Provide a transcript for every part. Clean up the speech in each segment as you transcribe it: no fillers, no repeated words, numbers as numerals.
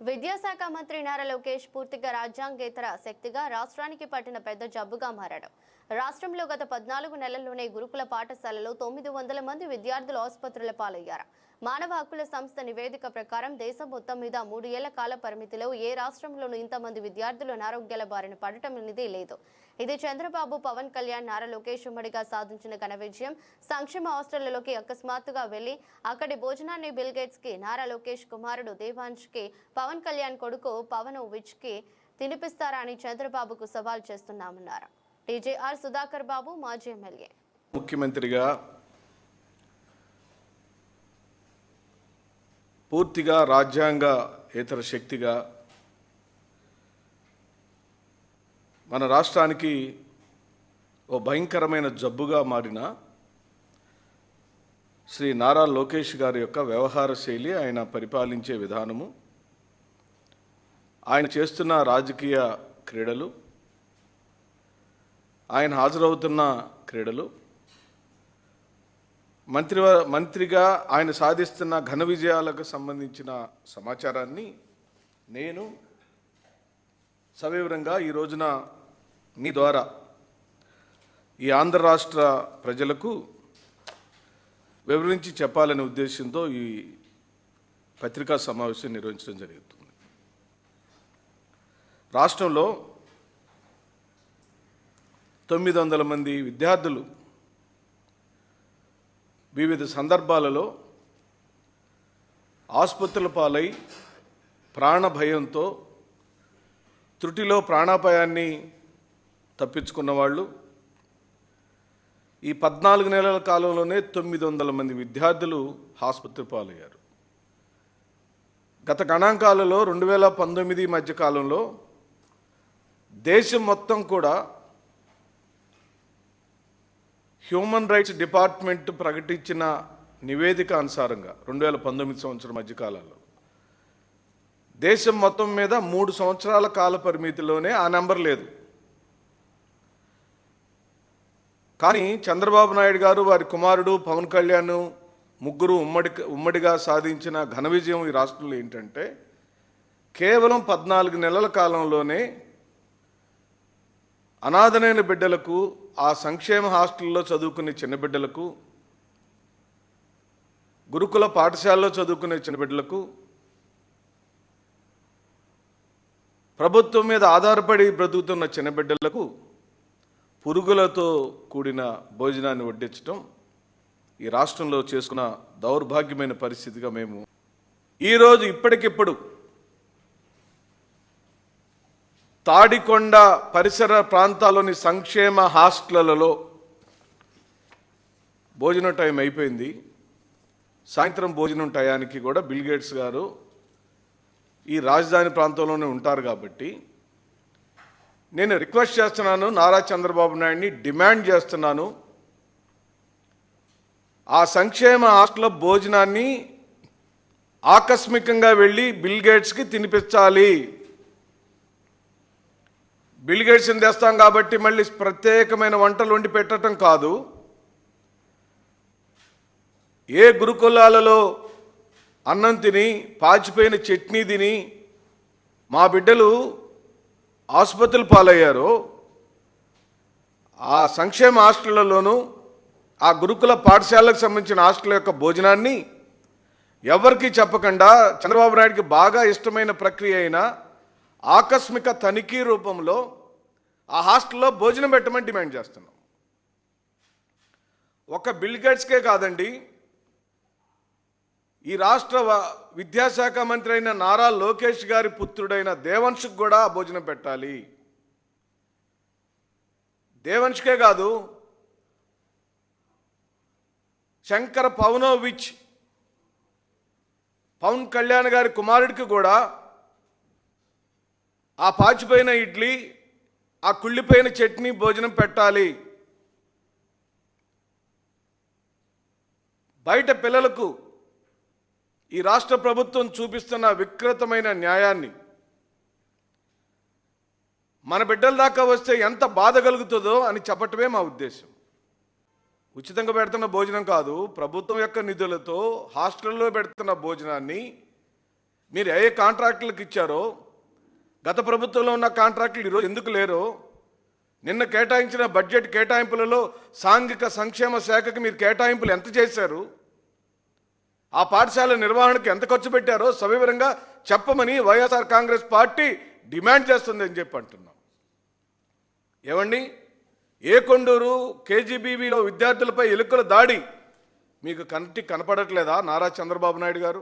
విద్యాశాఖ మంత్రి నారా లోకేష్ పూర్తిగా రాజ్యాంగేతర శక్తిగా రాష్ట్రానికి పట్టిన పెద్ద జబ్బుగా మారాడు. రాష్ట్రంలో గత 14 నెలల్లోనే గురుకుల పాఠశాలలో 900 మంది విద్యార్థులు ఆసుపత్రుల పాలయ్యారు. మానవ హక్కుల సంస్థ నివేదిక ప్రకారం దేశం మొత్తం మీద 3 ఏళ్ల కాల పరిమితిలో ఏ రాష్ట్రంలోనూ ఇంతమంది విద్యార్థులు అనారోగ్యాల బారిన పడటం అనేది లేదు. ఇది చంద్రబాబు, పవన్ కళ్యాణ్, నారా లోకేష్ ఉమ్మడిగా సాధించిన ఘన విజయం. సంక్షేమ హాస్టళ్లలోకి అకస్మాత్తుగా వెళ్లి అక్కడి భోజనాన్ని బిల్ గేట్స్ కి, నారా లోకేష్ కుమారుడు దేవాంశ్ కి, పవన్ కళ్యాణ్ కొడుకు పవన్ విచ్ కి తినిపిస్తారా అని చంద్రబాబుకు సవాల్ చేస్తున్నామన్నారు. టీజేఆర్ సుధాకర్ బాబు, మాజీ ఎమ్మెల్యే. ముఖ్యమంత్రిగా పూర్తిగా రాజ్యాంగ ఇతర శక్తిగా మన రాష్ట్రానికి ఓ భయంకరమైన జబ్బుగా మారిన శ్రీ నారా లోకేష్ గారి యొక్క వ్యవహార శైలి, ఆయన పరిపాలించే విధానము, ఆయన చేస్తున్న రాజకీయ క్రీడలు, ఆయన హాజరవుతున్న క్రీడలు, మంత్రిగా ఆయన సాధిస్తున్న ఘన విజయాలకు సంబంధించిన సమాచారాన్ని నేను సవివరంగా ఈ రోజున మీ ద్వారా ఈ ఆంధ్ర రాష్ట్ర ప్రజలకు వివరించి చెప్పాలనే ఉద్దేశంతో ఈ పత్రికా సమావేశం నిర్వహించడం జరుగుతుంది. రాష్ట్రంలో 900 మంది విద్యార్థులు వివిధ సందర్భాలలో ఆసుపత్రుల పాలై ప్రాణ భయంతో త్రుటిలో ప్రాణాపాయాన్ని తప్పించుకున్న వాళ్ళు ఈ 14 నెలల కాలంలోనే 900 మంది విద్యార్థులు ఆసుపత్రి పాలయ్యారు. గత గణాంకాలలో 2019 మధ్య కాలంలో దేశం మొత్తం కూడా హ్యూమన్ రైట్స్ డిపార్ట్మెంట్ ప్రకటించిన నివేదిక అనుసారంగా 2019 సంవత్సరం మధ్యకాలంలో దేశం మొత్తం మీద 3 సంవత్సరాల కాల పరిమితిలోనే ఆ నెంబర్ లేదు. కానీ చంద్రబాబు నాయుడు గారు, వారి కుమారుడు పవన్ కళ్యాణ్ ముగ్గురు ఉమ్మడిగా సాధించిన ఘన విజయం ఈ రాష్ట్రంలో ఏంటంటే కేవలం 14 నెలల కాలంలోనే అనాథనైన బిడ్డలకు, ఆ సంక్షేమ హాస్టల్లో చదువుకునే చిన్న బిడ్డలకు, గురుకుల పాఠశాలలో చదువుకునే చిన్న బిడ్డలకు, ప్రభుత్వం మీద ఆధారపడి బ్రతుకుతున్న చిన్న బిడ్డలకు పురుగులతో కూడిన భోజనాన్ని వడ్డించడం ఈ రాష్ట్రంలో చేసుకున్న దౌర్భాగ్యమైన పరిస్థితిగా మేము ఈరోజు ఇప్పటికిప్పుడు తాడికొండ పరిసర ప్రాంతాల్లోని సంక్షేమ హాస్టళ్లలో భోజనం టైం అయిపోయింది. సాయంత్రం భోజనం టయానికి కూడా బిల్ గేట్స్ గారు ఈ రాజధాని ప్రాంతంలోనే ఉంటారు కాబట్టి నేను రిక్వెస్ట్ చేస్తున్నాను, నారా చంద్రబాబు నాయుడిని డిమాండ్ చేస్తున్నాను, ఆ సంక్షేమ హాస్టల్ భోజనాన్ని ఆకస్మికంగా వెళ్ళి బిల్ గేట్స్కి తినిపించాలి. బిల్ గేట్స్ని తెస్తాం కాబట్టి మళ్ళీ ప్రత్యేకమైన వంటలు వండి పెట్టడం కాదు. ఏ గురుకులాలలో అన్నం తిని పాచిపోయిన చట్నీ తిని మా బిడ్డలు ఆసుపత్రులు పాలయ్యారో ఆ సంక్షేమ హాస్టళ్లలోనూ ఆ గురుకుల పాఠశాలకు సంబంధించిన హాస్టల్ యొక్క భోజనాన్ని ఎవరికీ చెప్పకుండా చంద్రబాబు నాయుడికి బాగా ఇష్టమైన ప్రక్రియ అయిన ఆకస్మిక తనిఖీ రూపంలో ఆ హాస్టల్లో భోజనం పెట్టమని డిమాండ్ చేస్తున్నాం. ఒక బిల్ గేట్స్కే కాదండి, ఈ రాష్ట్ర విద్యాశాఖ మంత్రి అయిన నారా లోకేష్ గారి పుత్రుడైన దేవాంశ్కి కూడా భోజనం పెట్టాలి. దేవాంశ్కే కాదు, శంకర్ పవనోవిచ్, పవన్ కళ్యాణ్ గారి కుమారుడికి కూడా ఆ పాచిపోయిన ఇడ్లీ, ఆ కుళ్ళిపోయిన చట్నీ భోజనం పెట్టాలి. బయట పిల్లలకు ఈ రాష్ట్ర ప్రభుత్వం చూపిస్తున్న వికృతమైన న్యాయాన్ని మన బిడ్డల దాకా వస్తే ఎంత బాధ కలుగుతుందో అని చెప్పటమే మా ఉద్దేశం. ఉచితంగా పెడుతున్న భోజనం కాదు, ప్రభుత్వం యొక్క నిధులతో హాస్టల్లో పెడుతున్న భోజనాన్ని మీరు ఏ కాంట్రాక్టులకు ఇచ్చారో, గత ప్రభుత్వంలో ఉన్న కాంట్రాక్టులు ఈరోజు ఎందుకు లేరో, నిన్న కేటాయించిన బడ్జెట్ కేటాయింపులలో సాంఘిక సంక్షేమ శాఖకి మీరు కేటాయింపులు ఎంత చేశారు, ఆ పాఠశాల నిర్వహణకు ఎంత ఖర్చు పెట్టారో సవివరంగా చెప్పమని వైఎస్ఆర్ కాంగ్రెస్ పార్టీ డిమాండ్ చేస్తుందని చెప్పి అంటున్నాం. ఏమండి, ఏకొండూరు కేజీబీవీలో విద్యార్థులపై ఎలుకల దాడి మీకు కంటికి కనపడట్లేదా నారా చంద్రబాబు నాయుడు గారు?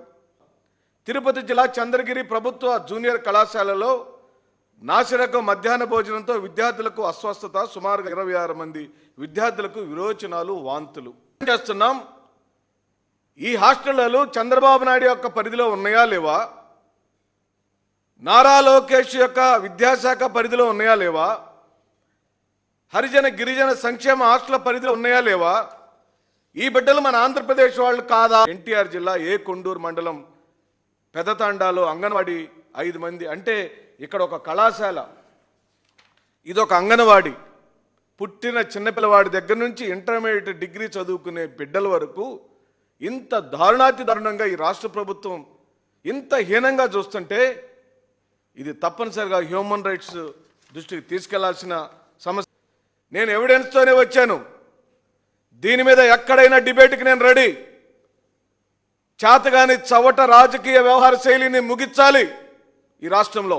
తిరుపతి జిల్లా చంద్రగిరి ప్రభుత్వ జూనియర్ కళాశాలలో నాసిరకం మధ్యాహ్న భోజనంతో విద్యార్థులకు అస్వస్థత, సుమారుగా 26 మంది విద్యార్థులకు విరోచనాలు, వాంతులు చేస్తున్నాం. ఈ హాస్టళ్లలో చంద్రబాబు నాయుడు యొక్క పరిధిలో ఉన్నాయా లేవా? నారా లోకేష్ యొక్క విద్యాశాఖ పరిధిలో ఉన్నాయా లేవా? హరిజన గిరిజన సంక్షేమ హాస్టల్ పరిధిలో ఉన్నాయా లేవా? ఈ బిడ్డలు మన ఆంధ్రప్రదేశ్ వాళ్ళు కాదా? ఎన్టీఆర్ జిల్లా కొండూరు మండలం పెదతాండాలో అంగన్వాడీ 5 మంది, అంటే ఇక్కడ ఒక కళాశాల, ఇదొక అంగన్వాడీ. పుట్టిన చిన్నపిల్లవాడి దగ్గర నుంచి ఇంటర్మీడియట్ డిగ్రీ చదువుకునే బిడ్డల వరకు ఇంత దారుణాతి దారుణంగా ఈ రాష్ట్ర ప్రభుత్వం ఇంత హీనంగా చూస్తుంటే ఇది తప్పనిసరిగా హ్యూమన్ రైట్స్ దృష్టికి తీసుకెళ్లాల్సిన సమస్య. నేను ఎవిడెన్స్తోనే వచ్చాను. దీని మీద ఎక్కడైనా డిబేట్కి నేను రెడీ. చేతగాని చవట రాజకీయ వ్యవహార శైలిని ముగించాలి. ఈ రాష్ట్రంలో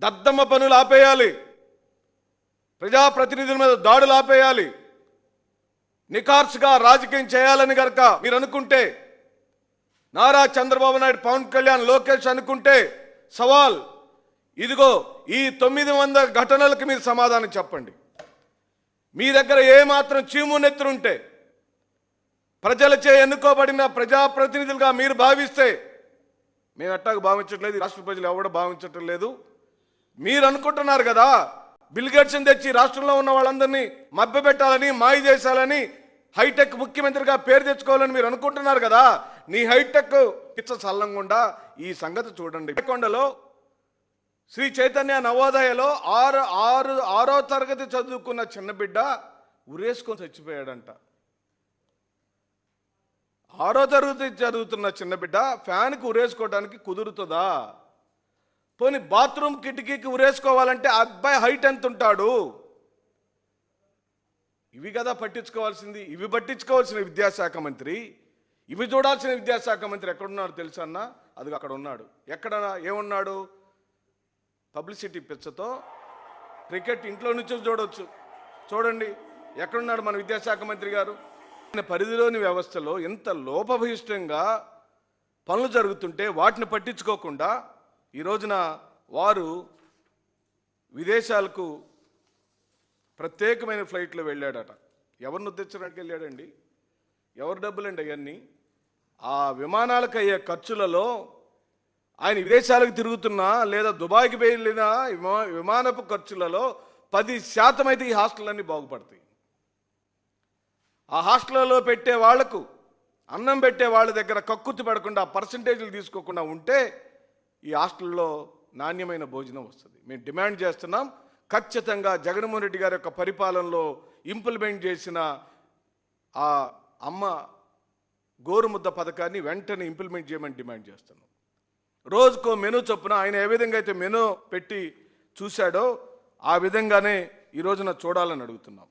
దద్దమ్మ పనులు ఆపేయాలి, ప్రజాప్రతినిధుల మీద దాడులు ఆపేయాలి, నిఖార్సుగా రాజకీయం చేయాలని గనక మీరు అనుకుంటే, నారా చంద్రబాబు నాయుడు, పవన్ కళ్యాణ్, లోకేష్ అనుకుంటే సవాల్ ఇదిగో ఈ 900 ఘటనలకు మీరు సమాధానం చెప్పండి. మీ దగ్గర ఏమాత్రం చీమునెత్తురుంటే, ప్రజలచే ఎన్నుకోబడిన ప్రజాప్రతినిధులుగా మీరు భావిస్తే, మేము ఎట్టాగా భావించట్లేదు, రాష్ట్ర ప్రజలు ఎవడో భావించటం లేదు. మీరు అనుకుంటున్నారు కదా బిల్ గేట్స్ని తెచ్చి రాష్ట్రంలో ఉన్న వాళ్ళందరినీ మభ్యపెట్టాలని, మాయ చేశాలని, హైటెక్ ముఖ్యమంత్రిగా పేరు తెచ్చుకోవాలని మీరు అనుకుంటున్నారు కదా. నీ హైటెక్ పిచ్చ చల్లంగుండా ఈ సంగతి చూడండి. కొండలో శ్రీ చైతన్య నవోదయలో 6వ తరగతి చదువుకున్న చిన్న బిడ్డ ఉరేసుకొని చచ్చిపోయాడంట. 6వ తరగతి చదువుతున్న చిన్న బిడ్డ ఫ్యాన్కి ఉరేసుకోవడానికి కుదురుతుందా? పోనీ బాత్రూమ్ కిటికీకి ఉరేసుకోవాలంటే అబ్బాయి హైట్ ఎంత ఉంటాడు? ఇవి కదా పట్టించుకోవాల్సింది. ఇవి పట్టించుకోవాల్సిన విద్యాశాఖ మంత్రి, ఇవి చూడాల్సిన విద్యాశాఖ మంత్రి ఎక్కడున్నాడు తెలుసా అన్న? అది అక్కడ ఉన్నాడు. ఎక్కడ ఏమున్నాడు? పబ్లిసిటీ పిచ్చతో క్రికెట్ ఇంట్లో నుంచి చూడవచ్చు. చూడండి ఎక్కడున్నాడు మన విద్యాశాఖ మంత్రి గారు. పరిధిలోని వ్యవస్థలో ఎంత లోపభూయిష్టంగా పనులు జరుగుతుంటే వాటిని పట్టించుకోకుండా ఈ రోజున వారు విదేశాలకు ప్రత్యేకమైన ఫ్లైట్లో వెళ్ళాడట. ఎవరిని ఉద్దేశించడానికి వెళ్ళాడండి? ఎవరు డబ్బులండి అవన్నీ? ఆ విమానాలకు అయ్యే ఖర్చులలో ఆయన విదేశాలకు తిరుగుతున్నా లేదా దుబాయ్కి వెళ్ళిన విమానపు ఖర్చులలో 10% అయితే ఈ హాస్టళ్ళన్నీ బాగుపడతాయి. ఆ హాస్టల్లో పెట్టే వాళ్లకు, అన్నం పెట్టే వాళ్ళ దగ్గర కక్కుర్తి పడకుండా, పర్సంటేజీలు తీసుకోకుండా ఉంటే ఈ హాస్టల్లో నాణ్యమైన భోజనం వస్తుంది. మేము డిమాండ్ చేస్తున్నాం, ఖచ్చితంగా జగన్మోహన్ రెడ్డి గారి యొక్క పరిపాలనలో ఇంప్లిమెంట్ చేసిన ఆ అమ్మ గోరుముద్ద పథకాన్ని వెంటనే ఇంప్లిమెంట్ చేయమని డిమాండ్ చేస్తున్నాం. రోజుకో మెనూ చొప్పున ఆయన ఏ విధంగా అయితే మెనూ పెట్టి చూశాడో ఆ విధంగానే ఈ రోజున చూడాలని అడుగుతున్నాం.